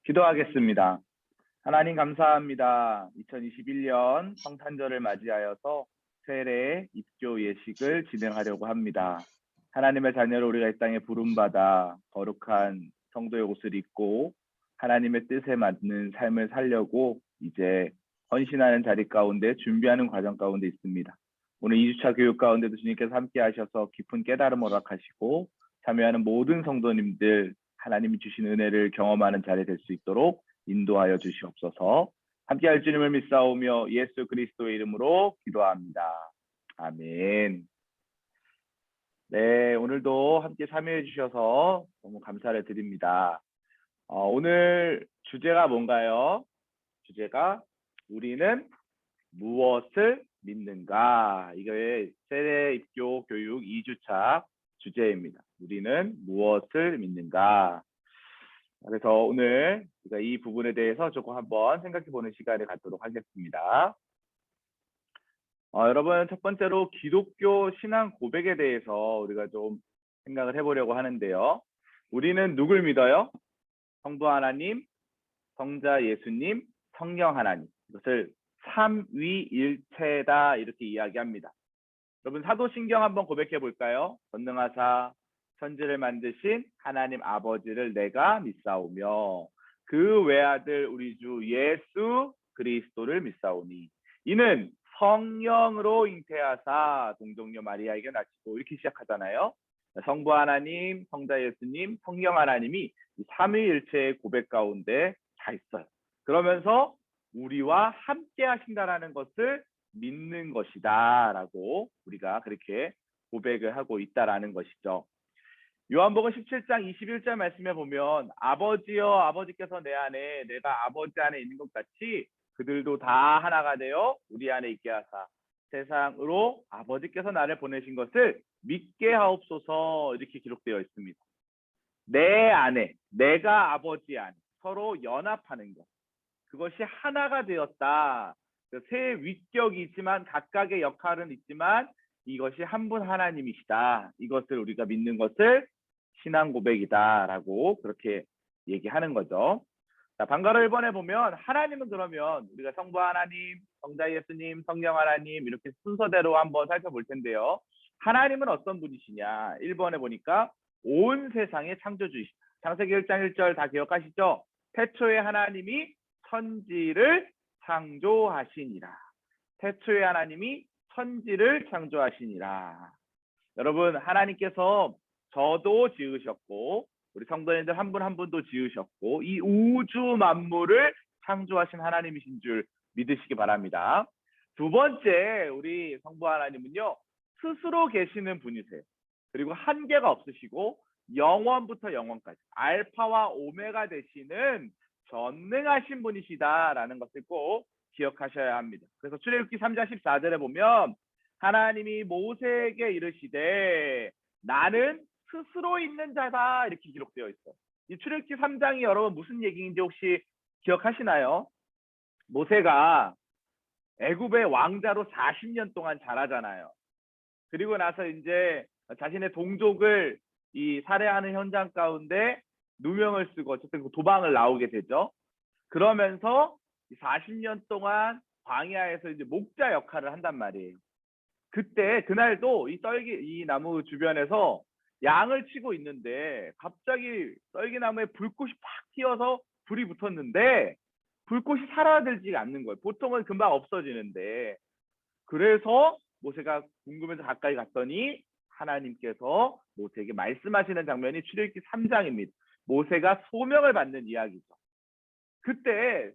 기도하겠습니다. 하나님 감사합니다. 2021년 성탄절을 맞이하여서 세례 입교 예식을 진행하려고 합니다. 하나님의 자녀로 우리가 이 땅에 부름받아 거룩한 성도의 옷을 입고 하나님의 뜻에 맞는 삶을 살려고 이제 헌신하는 자리 가운데 준비하는 과정 가운데 있습니다. 오늘 2주차 교육 가운데도 주님께서 함께 하셔서 깊은 깨달음 허락하시고 참여하는 모든 성도님들 하나님이 주신 은혜를 경험하는 자리 될 수 있도록 인도하여 주시옵소서. 함께할 주님을 믿사오며 예수 그리스도의 이름으로 기도합니다. 아멘. 네, 오늘도 함께 참여해 주셔서 너무 감사를 드립니다. 오늘 주제가 뭔가요? 주제가 우리는 무엇을 믿는가? 이게 세례 입교 교육 2주차 주제입니다. 우리는 무엇을 믿는가? 그래서 오늘 우리가 이 부분에 대해서 조금 한번 생각해보는 시간을 갖도록 하겠습니다. 여러분, 첫 번째로 기독교 신앙 고백에 대해서 우리가 좀 생각을 해보려고 하는데요. 우리는 누굴 믿어요? 성부 하나님, 성자 예수님, 성령 하나님. 이것을 삼위일체다 이렇게 이야기합니다. 여러분, 사도신경 한번 고백해 볼까요? 전능하사 천지를 만드신 하나님 아버지를 내가 믿사오며 그 외아들 우리 주 예수 그리스도를 믿사오니 이는 성령으로 잉태하사 동정녀 마리아에게 낳으시고 이렇게 시작하잖아요. 성부 하나님, 성자 예수님, 성령 하나님이 삼위일체의 고백 가운데 다 있어요. 그러면서 우리와 함께 하신다라는 것을 믿는 것이다 라고 우리가 그렇게 고백을 하고 있다라는 것이죠. 요한복음 17장 21절 말씀에 보면 아버지여 아버지께서 내 안에 내가 아버지 안에 있는 것 같이 그들도 다 하나가 되어 우리 안에 있게 하사 세상으로 아버지께서 나를 보내신 것을 믿게 하옵소서 이렇게 기록되어 있습니다. 내 안에 내가 아버지 안에 서로 연합하는 것 그것이 하나가 되었다. 세 위격이 있지만 각각의 역할은 있지만 이것이 한 분 하나님이시다. 이것을 우리가 믿는 것을 신앙 고백이다라고 그렇게 얘기하는 거죠. 자, 방가로 1번에 보면 하나님은 그러면 우리가 성부 하나님, 성자 예수님, 성령 하나님 이렇게 순서대로 한번 살펴볼 텐데요. 하나님은 어떤 분이시냐? 1번에 보니까 온 세상의 창조주이시다. 창세기 1장 1절 다 기억하시죠? 태초에 하나님이 천지를 창조하시니라. 태초에 하나님이 천지를 창조하시니라. 여러분, 하나님께서 저도 지으셨고 우리 성도님들 한 분 한 분도 지으셨고 이 우주 만물을 창조하신 하나님이신 줄 믿으시기 바랍니다. 두 번째, 우리 성부 하나님은요 스스로 계시는 분이세요. 그리고 한계가 없으시고 영원부터 영원까지 알파와 오메가 되시는 전능하신 분이시다라는 것을 꼭 기억하셔야 합니다. 그래서 출애굽기 3장 14절에 보면 하나님이 모세에게 이르시되 나는 스스로 있는 자다 이렇게 기록되어 있어요. 이 출애굽기 3장이 여러분 무슨 얘기인지 혹시 기억하시나요? 모세가 애굽의 왕자로 40년 동안 자라잖아요. 그리고 나서 이제 자신의 동족을 이 살해하는 현장 가운데 누명을 쓰고 어쨌든 도망을 나오게 되죠. 그러면서 40년 동안 광야에서 이제 목자 역할을 한단 말이에요. 그때 그날도 이 나무 주변에서 양을 치고 있는데 갑자기 썰기나무에 불꽃이 팍 튀어서 불이 붙었는데 불꽃이 사라지지 않는 거예요. 보통은 금방 없어지는데 그래서 모세가 궁금해서 가까이 갔더니 하나님께서 모세에게 말씀하시는 장면이 출애굽기 3장입니다. 모세가 소명을 받는 이야기죠. 그때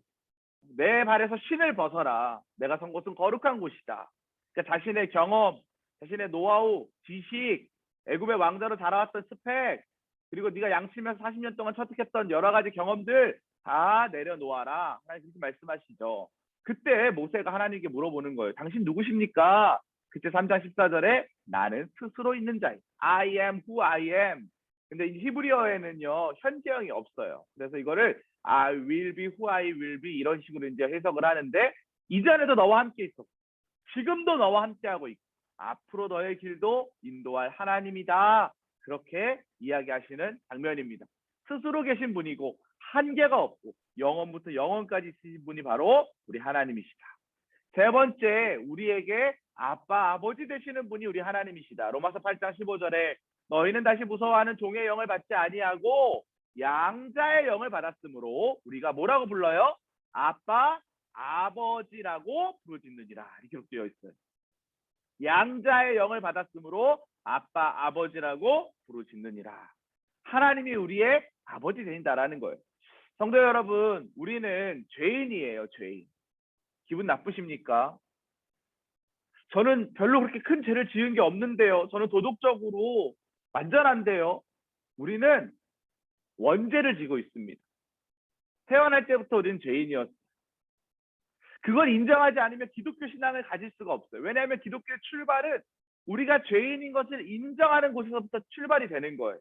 내 발에서 신을 벗어라. 내가 선 곳은 거룩한 곳이다. 그러니까 자신의 경험, 자신의 노하우, 지식, 애굽의 왕자로 자라왔던 스펙, 그리고 네가 양치면서 40년 동안 터득했던 여러 가지 경험들 다 내려놓아라. 하나님 그렇게 말씀하시죠. 그때 모세가 하나님께 물어보는 거예요. 당신 누구십니까? 그때 3장 14절에 나는 스스로 있는 자이. I am who I am. 근데 이 히브리어에는요 현재형이 없어요. 그래서 이거를 I will be who I will be 이런 식으로 이제 해석을 하는데 이전에도 너와 함께 있었고 지금도 너와 함께하고 있고 앞으로 너의 길도 인도할 하나님이다. 그렇게 이야기하시는 장면입니다. 스스로 계신 분이고 한계가 없고 영원부터 영원까지 있으신 분이 바로 우리 하나님이시다. 세 번째, 우리에게 아빠, 아버지 되시는 분이 우리 하나님이시다. 로마서 8장 15절에 너희는 다시 무서워하는 종의 영을 받지 아니하고 양자의 영을 받았으므로 우리가 뭐라고 불러요? 아빠, 아버지라고 부르짖느니라. 이렇게 기록되어 있어요. 양자의 영을 받았으므로 아빠, 아버지라고 부르짖느니라. 하나님이 우리의 아버지 되신다라는 거예요. 성도 여러분, 우리는 죄인이에요, 죄인. 기분 나쁘십니까? 저는 별로 그렇게 큰 죄를 지은 게 없는데요. 저는 도덕적으로 완전한데요. 우리는 원죄를 지고 있습니다. 태어날 때부터 우리는 죄인이었어요. 그걸 인정하지 않으면 기독교 신앙을 가질 수가 없어요. 왜냐하면 기독교의 출발은 우리가 죄인인 것을 인정하는 곳에서부터 출발이 되는 거예요.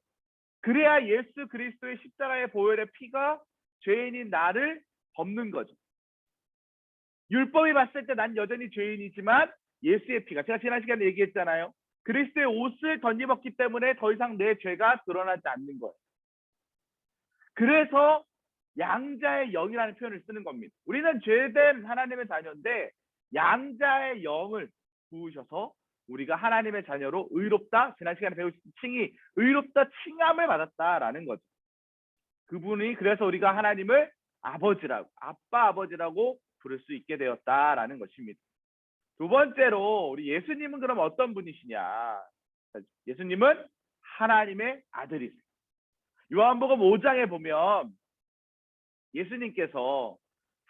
그래야 예수 그리스도의 십자가의 보혈의 피가 죄인인 나를 덮는 거죠. 율법이 봤을 때 난 여전히 죄인이지만 예수의 피가, 제가 지난 시간에 얘기했잖아요. 그리스도의 옷을 덧입었기 때문에 더 이상 내 죄가 드러나지 않는 거예요. 그래서 양자의 영이라는 표현을 쓰는 겁니다. 우리는 죄된 하나님의 자녀인데 양자의 영을 부으셔서 우리가 하나님의 자녀로 의롭다, 지난 시간에 배우신 칭의, 의롭다 칭함을 받았다라는 거죠. 그분이 그래서 우리가 하나님을 아버지라고, 아빠 아버지라고 부를 수 있게 되었다라는 것입니다. 두 번째로 우리 예수님은 그럼 어떤 분이시냐? 예수님은 하나님의 아들이세요. 요한복음 5장에 보면 예수님께서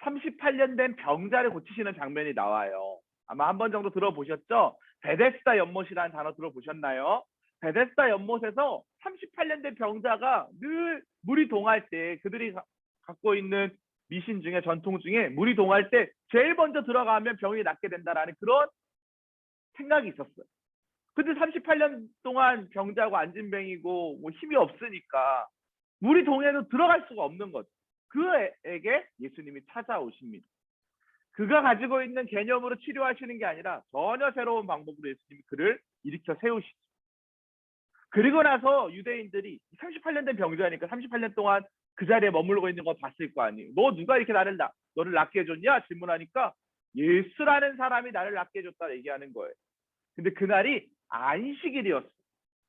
38년 된 병자를 고치시는 장면이 나와요. 아마 한 번 정도 들어보셨죠? 베데스다 연못이라는 단어 들어보셨나요? 베데스다 연못에서 38년 된 병자가 늘 물이 동할 때 그들이 갖고 있는 미신 중에, 전통 중에 물이 동할 때 제일 먼저 들어가면 병이 낫게 된다라는 그런 생각이 있었어요. 근데 38년 동안 병자고 안진뱅이고 뭐 힘이 없으니까 물이 동해도 들어갈 수가 없는 거죠. 그에게 예수님이 찾아오십니다. 그가 가지고 있는 개념으로 치료하시는 게 아니라 전혀 새로운 방법으로 예수님이 그를 일으켜 세우시죠. 그리고 나서 유대인들이 38년 된 병자니까 38년 동안 그 자리에 머물고 있는 거 봤을 거 아니에요. 너 누가 이렇게 너를 낫게 해줬냐? 질문하니까 예수라는 사람이 나를 낫게 해줬다 얘기하는 거예요. 근데 그날이 안식일이었어요.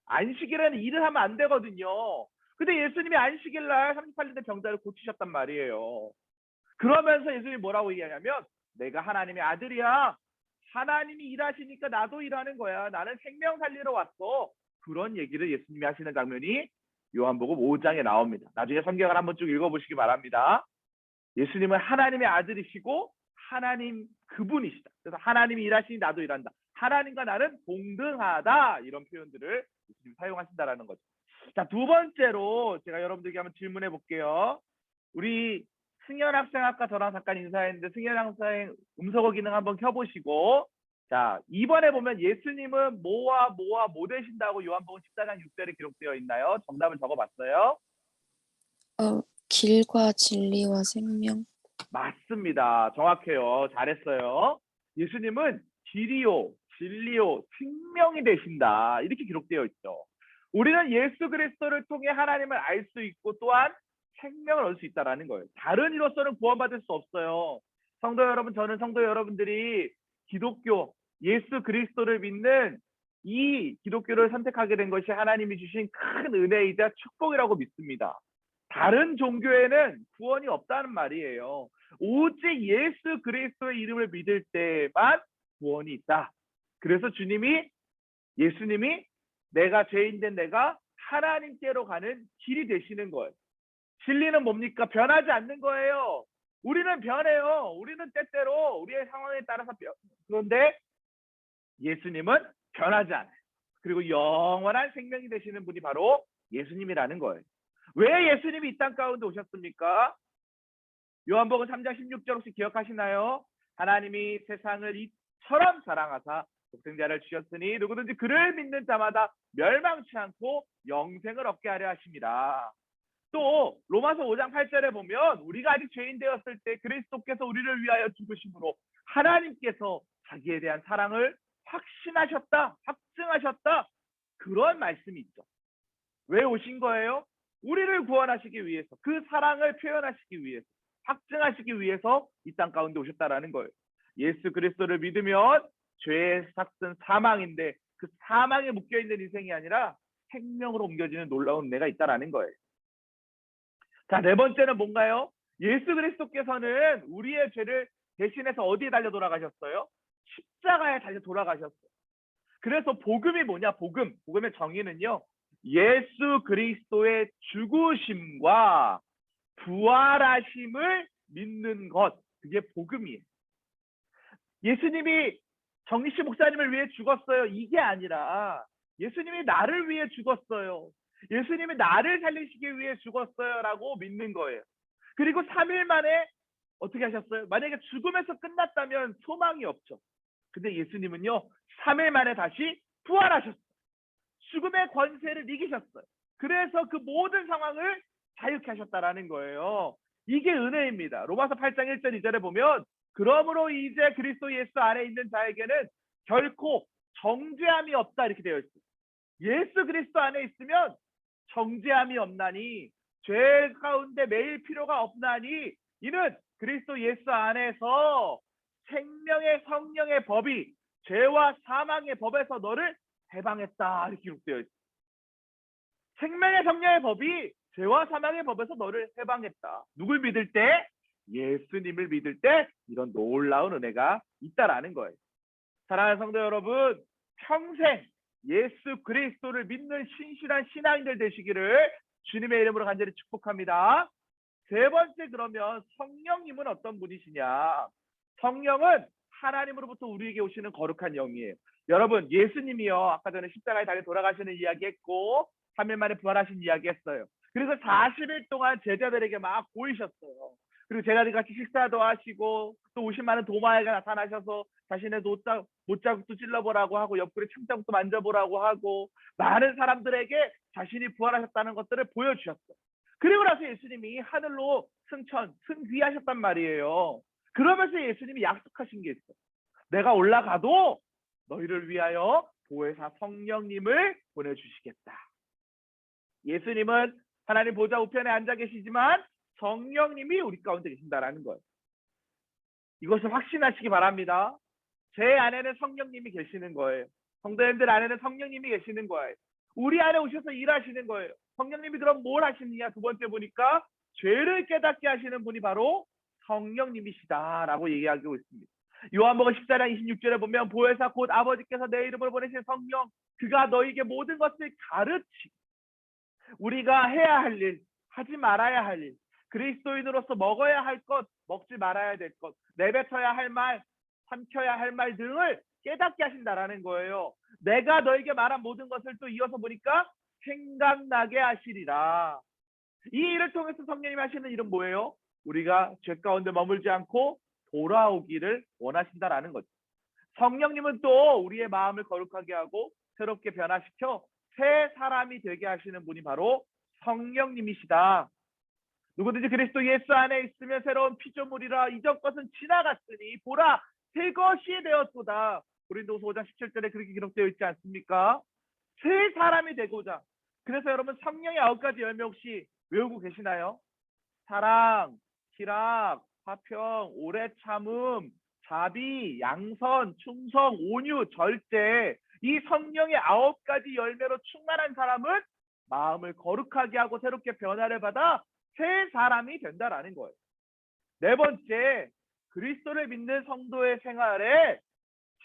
안식일에는 일을 하면 안 되거든요. 근데 예수님이 안식일 날 38년 된 병자를 고치셨단 말이에요. 그러면서 예수님이 뭐라고 얘기하냐면 내가 하나님의 아들이야. 하나님이 일하시니까 나도 일하는 거야. 나는 생명 살리러 왔어. 그런 얘기를 예수님이 하시는 장면이 요한복음 5장에 나옵니다. 나중에 성경을 한번 쭉 읽어보시기 바랍니다. 예수님은 하나님의 아들이시고 하나님 그분이시다. 그래서 하나님이 일하시니 나도 일한다. 하나님과 나는 동등하다. 이런 표현들을 예수님이 사용하신다라는 거죠. 자, 두 번째로 제가 여러분들에게 한번 질문해 볼게요. 우리 승현 학생 아까 저랑 잠깐 인사했는데 승현 학생 음성어 기능 한번 켜보시고, 자, 이번에 보면 예수님은 뭐와 뭐와 뭐 되신다고 요한복음 14장 6절에 기록되어 있나요? 정답을 적어봤어요. 길과 진리와 생명. 맞습니다. 정확해요. 잘했어요. 예수님은 길이요, 진리요, 생명이 되신다. 이렇게 기록되어 있죠. 우리는 예수 그리스도를 통해 하나님을 알 수 있고 또한 생명을 얻을 수 있다는 거예요. 다른 이로서는 구원받을 수 없어요. 성도 여러분, 저는 성도 여러분들이 기독교, 예수 그리스도를 믿는 이 기독교를 선택하게 된 것이 하나님이 주신 큰 은혜이자 축복이라고 믿습니다. 다른 종교에는 구원이 없다는 말이에요. 오직 예수 그리스도의 이름을 믿을 때만 구원이 있다. 그래서 예수님이 내가 죄인된 내가 하나님께로 가는 길이 되시는 거예요. 진리는 뭡니까? 변하지 않는 거예요. 우리는 변해요. 우리는 때때로 우리의 상황에 따라서 그런데 예수님은 변하지 않아요. 그리고 영원한 생명이 되시는 분이 바로 예수님이라는 거예요. 왜 예수님이 이 땅 가운데 오셨습니까? 요한복음 3장 16절 혹시 기억하시나요? 하나님이 세상을 이처럼 사랑하사 독생자를 주셨으니 누구든지 그를 믿는 자마다 멸망치 않고 영생을 얻게 하려 하십니다. 또 로마서 5장 8절에 보면 우리가 아직 죄인 되었을 때 그리스도께서 우리를 위하여 죽으심으로 하나님께서 자기에 대한 사랑을 확증하셨다. 그런 말씀이 있죠. 왜 오신 거예요? 우리를 구원하시기 위해서, 그 사랑을 표현하시기 위해서, 확증하시기 위해서 이 땅 가운데 오셨다라는 거예요. 예수 그리스도를 믿으면 죄의 삭은 사망인데 그 사망에 묶여있는 인생이 아니라 생명으로 옮겨지는 놀라운 은혜가 있다라는 거예요. 자, 네 번째는 뭔가요? 예수 그리스도께서는 우리의 죄를 대신해서 어디에 달려 돌아가셨어요? 십자가에 달려 돌아가셨어요. 그래서 복음이 뭐냐? 복음의 정의는요, 예수 그리스도의 죽으심과 부활하심을 믿는 것, 그게 복음이에요. 예수님이 정리씨 목사님을 위해 죽었어요, 이게 아니라 예수님이 나를 위해 죽었어요, 예수님이 나를 살리시기 위해 죽었어요 라고 믿는 거예요. 그리고 3일 만에 어떻게 하셨어요? 만약에 죽음에서 끝났다면 소망이 없죠. 근데 예수님은요, 3일 만에 다시 부활하셨어요. 죽음의 권세를 이기셨어요. 그래서 그 모든 상황을 자유케 하셨다라는 거예요. 이게 은혜입니다. 로마서 8장 1절 2절에 보면, 그러므로 이제 그리스도 예수 안에 있는 자에게는 결코 정죄함이 없다 이렇게 되어 있어요. 예수 그리스도 안에 있으면 정죄함이 없나니, 죄 가운데 매일 필요가 없나니, 이는 그리스도 예수 안에서 생명의 성령의 법이 죄와 사망의 법에서 너를 해방했다 이렇게 기록되어 있어요. 생명의 성령의 법이 죄와 사망의 법에서 너를 해방했다. 누굴 믿을 때? 예수님을 믿을 때 이런 놀라운 은혜가 있다라는 거예요. 사랑하는 성도 여러분, 평생 예수 그리스도를 믿는 신실한 신앙인들 되시기를 주님의 이름으로 간절히 축복합니다. 세 번째, 그러면 성령님은 어떤 분이시냐? 성령은 하나님으로부터 우리에게 오시는 거룩한 영이에요. 여러분, 예수님이요, 아까 전에 십자가에 달려 돌아가시는 이야기했고 3일 만에 부활하신 이야기했어요. 그래서 40일 동안 제자들에게 막 보이셨어요. 그리고 제자들 같이 식사도 하시고, 또 50많은 도마에가 나타나셔서 자신의 못자국도 찔러보라고 하고, 옆구리 창자국도 만져보라고 하고, 많은 사람들에게 자신이 부활하셨다는 것들을 보여주셨어요. 그리고 나서 예수님이 하늘로 승귀하셨단 말이에요. 그러면서 예수님이 약속하신 게 있어요. 내가 올라가도 너희를 위하여 보혜사 성령님을 보내주시겠다. 예수님은 하나님 보좌 우편에 앉아 계시지만 성령님이 우리 가운데 계신다라는 거예요. 이것을 확신하시기 바랍니다. 제 안에는 성령님이 계시는 거예요. 성도님들 안에는 성령님이 계시는 거예요. 우리 안에 오셔서 일하시는 거예요. 성령님이 그럼 뭘 하시느냐? 두 번째 보니까 죄를 깨닫게 하시는 분이 바로 성령님이시다라고 얘기하고 있습니다. 요한복음 14장 26절에 보면, 보혜사 곧 아버지께서 내 이름으로 보내신 성령, 그가 너희에게 모든 것을 가르치고 우리가 해야 할 일, 하지 말아야 할 일, 그리스도인으로서 먹어야 할 것, 먹지 말아야 될 것, 내뱉어야 할 말, 삼켜야 할 말 등을 깨닫게 하신다라는 거예요. 내가 너에게 말한 모든 것을 또 이어서 보니까 생각나게 하시리라. 이 일을 통해서 성령님이 하시는 일은 뭐예요? 우리가 죄 가운데 머물지 않고 돌아오기를 원하신다라는 거죠. 성령님은 또 우리의 마음을 거룩하게 하고 새롭게 변화시켜 새 사람이 되게 하시는 분이 바로 성령님이시다. 누구든지 그리스도 예수 안에 있으면 새로운 피조물이라, 이전 것은 지나갔으니 보라 새 것이 되었도다. 고린도후서 5장 17절에 그렇게 기록되어 있지 않습니까? 새 사람이 되고자. 그래서 여러분, 성령의 9가지 열매 혹시 외우고 계시나요? 사랑, 희락, 화평, 오래 참음, 자비, 양선, 충성, 온유, 절제. 이 성령의 9가지 열매로 충만한 사람은 마음을 거룩하게 하고 새롭게 변화를 받아 새 사람이 된다라는 거예요. 네 번째, 그리스도를 믿는 성도의 생활에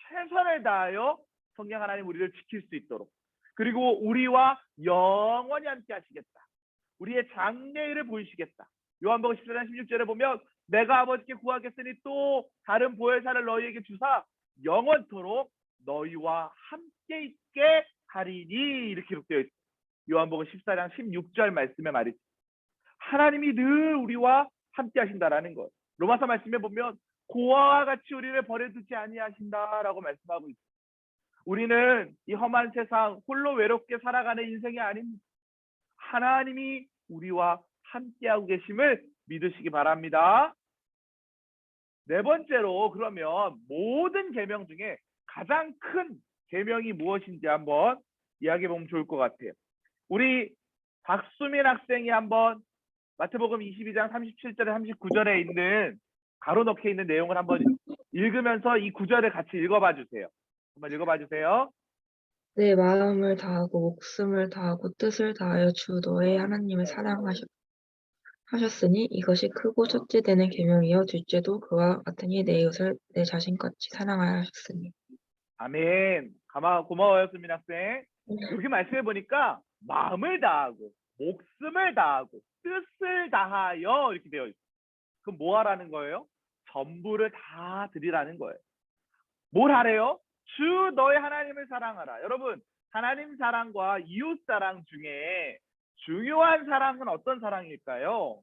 최선을 다하여 성령 하나님 우리를 지킬 수 있도록, 그리고 우리와 영원히 함께 하시겠다. 우리의 장래일을 보이시겠다. 요한복음 14장 16절에 보면, 내가 아버지께 구하겠으니 또 다른 보혜사를 너희에게 주사 영원토록 너희와 함께 있게 하리니 이렇게 기록되어 있습니다. 요한복음 14장 16절 말씀의 말이죠. 하나님이 늘 우리와 함께 하신다라는 것. 로마서 말씀에 보면 고아와 같이 우리를 버려두지 아니하신다라고 말씀하고 있습니다. 우리는 이 험한 세상 홀로 외롭게 살아가는 인생이 아닙니다. 하나님이 우리와 함께하고 계심을 믿으시기 바랍니다. 네 번째로, 그러면 모든 계명 중에 가장 큰 계명이 무엇인지 한번 이야기해 보면 좋을 것 같아요. 우리 박수민 학생이 한번 마태복음 22장 37절에 39절에 있는 가로넣기에 있는 내용을 한번 읽으면서 이 구절을 같이 읽어봐 주세요. 한번 읽어봐 주세요. 내 마음을 다하고 목숨을 다하고 뜻을 다하여 주 너의 하나님을 하셨으니 이것이 크고 첫째 되는 계명이요 둘째도 그와 같으니 내 이웃을 내 자신같이 사랑하여 하셨으니. 아멘. 고마워요, 수민 학생. 여기 말씀해 보니까 마음을 다하고 목숨을 다하고 뜻을 다하여 이렇게 되어 있어요. 그럼 뭐 하라는 거예요? 전부를 다 드리라는 거예요. 뭘 하래요? 주 너의 하나님을 사랑하라. 여러분, 하나님 사랑과 이웃 사랑 중에 중요한 사랑은 어떤 사랑일까요?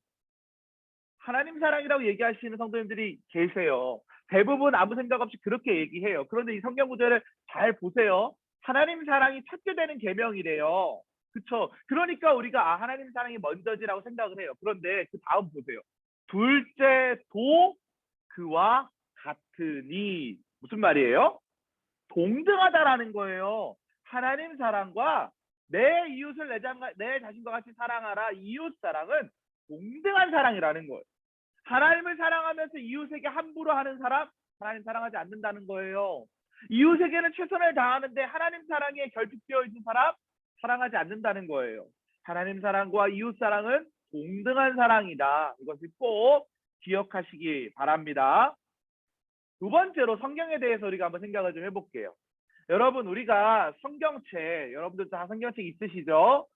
하나님 사랑이라고 얘기하시는 성도님들이 계세요. 대부분 아무 생각 없이 그렇게 얘기해요. 그런데 이 성경 구절을 잘 보세요. 하나님 사랑이 첫째 되는 계명이래요. 그쵸? 그러니까 우리가 하나님 사랑이 먼저지라고 생각을 해요. 그런데 그 다음 보세요. 둘째도 그와 같으니 무슨 말이에요? 동등하다라는 거예요. 하나님 사랑과 내 이웃을 내 자신과 같이 사랑하라. 이웃 사랑은 동등한 사랑이라는 거예요. 하나님을 사랑하면서 이웃에게 함부로 하는 사람, 하나님 사랑하지 않는다는 거예요. 이웃에게는 최선을 다하는데 하나님 사랑에 결핍되어 있는 사람, 사랑하지 않는다는 거예요. 하나님 사랑과 이웃 사랑은 동등한 사랑이다. 이것을 꼭 기억하시기 바랍니다. 두 번째로 성경에 대해서 우리가 한번 생각을 좀 해볼게요. 여러분, 우리가 성경책, 여러분들 다 성경책 있으시죠?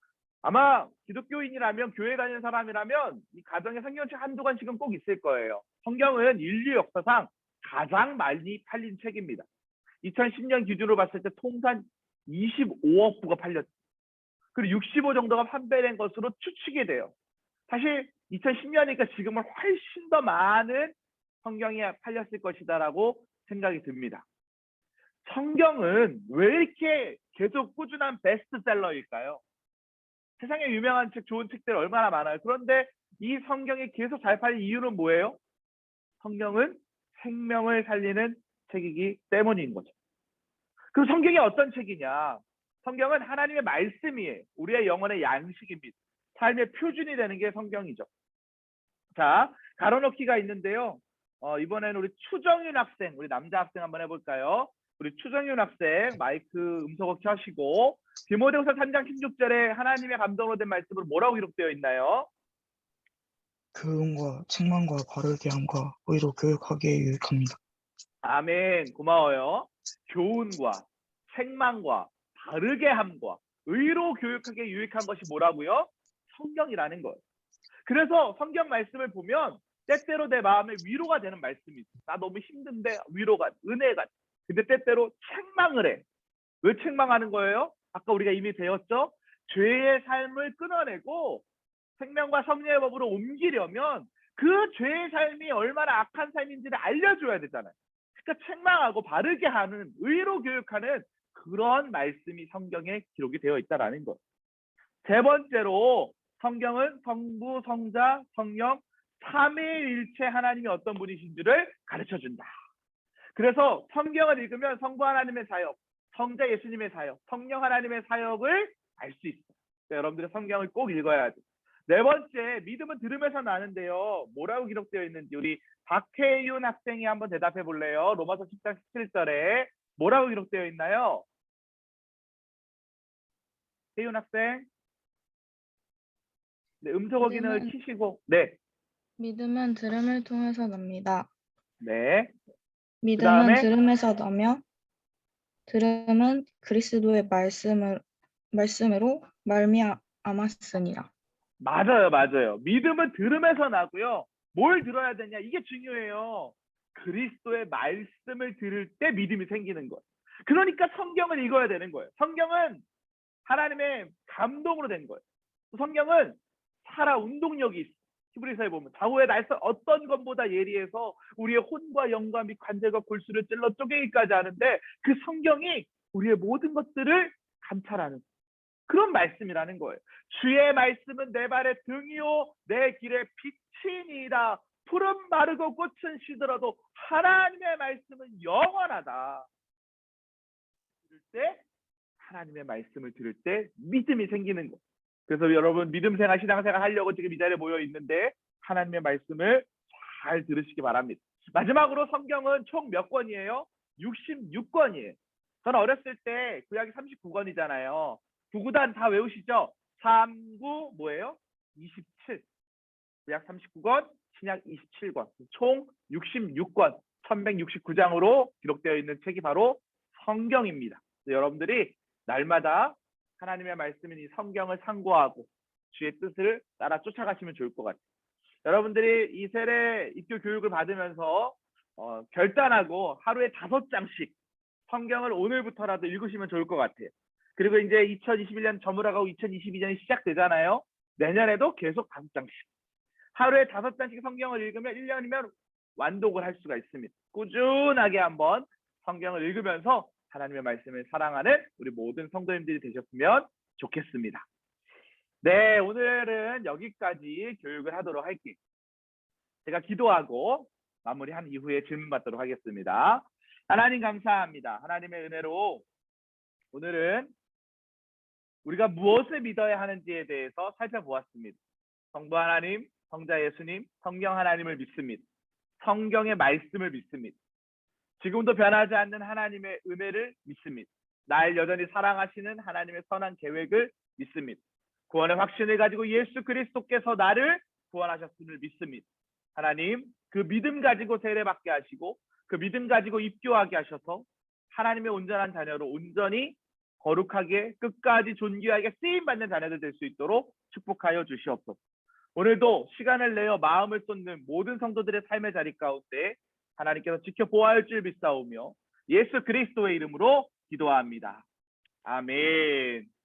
아마 기독교인이라면, 교회 다니는 사람이라면 이 가정에 성경책 한두 권씩은 꼭 있을 거예요. 성경은 인류 역사상 가장 많이 팔린 책입니다. 2010년 기준으로 봤을 때 통산 25억 부가 팔렸죠. 그리고 65 정도가 판매된 것으로 추측이 돼요. 사실 2010년이니까 지금은 훨씬 더 많은 성경이 팔렸을 것이다라고 생각이 듭니다. 성경은 왜 이렇게 계속 꾸준한 베스트셀러일까요? 세상에 유명한 책, 좋은 책들 얼마나 많아요. 그런데 이 성경이 계속 잘 팔린 이유는 뭐예요? 성경은 생명을 살리는 책이기 때문인 거죠. 그럼 성경이 어떤 책이냐? 성경은 하나님의 말씀이에요. 우리의 영혼의 양식입니다. 삶의 표준이 되는 게 성경이죠. 자, 가로넣기가 있는데요. 이번에는 우리 추정윤 학생, 우리 남자 학생 한번 해볼까요? 우리 추정윤 학생 마이크 음소거 켜시고 디모데후서 3장 16절에 하나님의 감동으로 된 말씀으로 뭐라고 기록되어 있나요? 교훈과 책망과 바르게 함과 의로 교육하기에 유익합니다. 아멘. 고마워요. 교훈과 책망과 바르게 함과 의로 교육하기에 유익한 것이 뭐라고요? 성경이라는 거예요. 그래서 성경 말씀을 보면 때때로 내 마음에 위로가 되는 말씀이 있어요. 나 너무 힘든데 위로가, 은혜가. 근데 때때로 책망을 해. 왜 책망하는 거예요? 아까 우리가 이미 배웠죠? 죄의 삶을 끊어내고 생명과 섭리의 법으로 옮기려면 그 죄의 삶이 얼마나 악한 삶인지를 알려줘야 되잖아요. 그러니까 책망하고 바르게 하는, 의로 교육하는 그런 말씀이 성경에 기록이 되어 있다는 거예요. 세 번째로 성경은 성부, 성자, 성령, 삼위일체 하나님이 어떤 분이신지를 가르쳐준다. 그래서 성경을 읽으면 성부 하나님의 사역, 성자 예수님의 사역, 성령 하나님의 사역을 알 수 있어요. 그러니까 여러분들이 성경을 꼭 읽어야 돼요. 네 번째, 믿음은 들음에서 나는데요. 뭐라고 기록되어 있는지 우리 박혜윤 학생이 한번 대답해 볼래요? 로마서 10장 17절에 뭐라고 기록되어 있나요? 혜윤 학생. 네, 음소거 기능을 키시고. 네. 믿음은 들음을 통해서 납니다. 네. 믿음은 그다음에 들음에서 나며 들음은 그리스도의 말씀으로 말미암았으니라. 맞아요. 믿음은 들음에서 나고요. 뭘 들어야 되냐? 이게 중요해요. 그리스도의 말씀을 들을 때 믿음이 생기는 거예요. 그러니까 성경을 읽어야 되는 거예요. 성경은 하나님의 감동으로 된 거예요. 성경은 살아 운동력이 있어. 히브리서에 보면 좌우의 날선 어떤 것보다 예리해서 우리의 혼과 영과 및 관절과 골수를 찔러 쪼개기까지 하는데 그 성경이 우리의 모든 것들을 감찰하는 그런 말씀이라는 거예요. 주의 말씀은 내 발의 등이요 내 길의 빛이니이다. 푸른 마르고 꽃은 시들어도 하나님의 말씀은 영원하다. 들을 때 하나님의 말씀을 들을 때 믿음이 생기는 거예요. 그래서 여러분 믿음 생활, 신앙 생활 하려고 지금 이 자리에 모여 있는데 하나님의 말씀을 잘 들으시기 바랍니다. 마지막으로 성경은 총 몇 권이에요? 66권이에요. 저는 어렸을 때 구약이 39권이잖아요. 구구단 다 외우시죠? 3, 9 뭐예요? 27. 구약 39권, 신약 27권. 총 66권, 1169장으로 기록되어 있는 책이 바로 성경입니다. 여러분들이 날마다 하나님의 말씀인 이 성경을 상고하고 주의 뜻을 따라 쫓아가시면 좋을 것 같아요. 여러분들이 이 세례 입교 교육을 받으면서 결단하고 하루에 5장씩 성경을 오늘부터라도 읽으시면 좋을 것 같아요. 그리고 이제 2021년 저물어가고 2022년이 시작되잖아요. 내년에도 계속 5장씩. 하루에 5장씩 성경을 읽으면 1년이면 완독을 할 수가 있습니다. 꾸준하게 한번 성경을 읽으면서 하나님의 말씀을 사랑하는 우리 모든 성도님들이 되셨으면 좋겠습니다. 네, 오늘은 여기까지 교육을 하도록 할게요. 제가 기도하고 마무리한 이후에 질문 받도록 하겠습니다. 하나님 감사합니다. 하나님의 은혜로 오늘은 우리가 무엇을 믿어야 하는지에 대해서 살펴보았습니다. 성부 하나님, 성자 예수님, 성경 하나님을 믿습니다. 성경의 말씀을 믿습니다. 지금도 변하지 않는 하나님의 은혜를 믿습니다. 날 여전히 사랑하시는 하나님의 선한 계획을 믿습니다. 구원의 확신을 가지고 예수 그리스도께서 나를 구원하셨음을 믿습니다. 하나님, 그 믿음 가지고 세례받게 하시고 그 믿음 가지고 입교하게 하셔서 하나님의 온전한 자녀로 온전히 거룩하게 끝까지 존귀하게 쓰임받는 자녀들 될 수 있도록 축복하여 주시옵소서. 오늘도 시간을 내어 마음을 쏟는 모든 성도들의 삶의 자리 가운데 하나님께서 지켜보아할 줄 믿사오며 예수 그리스도의 이름으로 기도합니다. 아멘.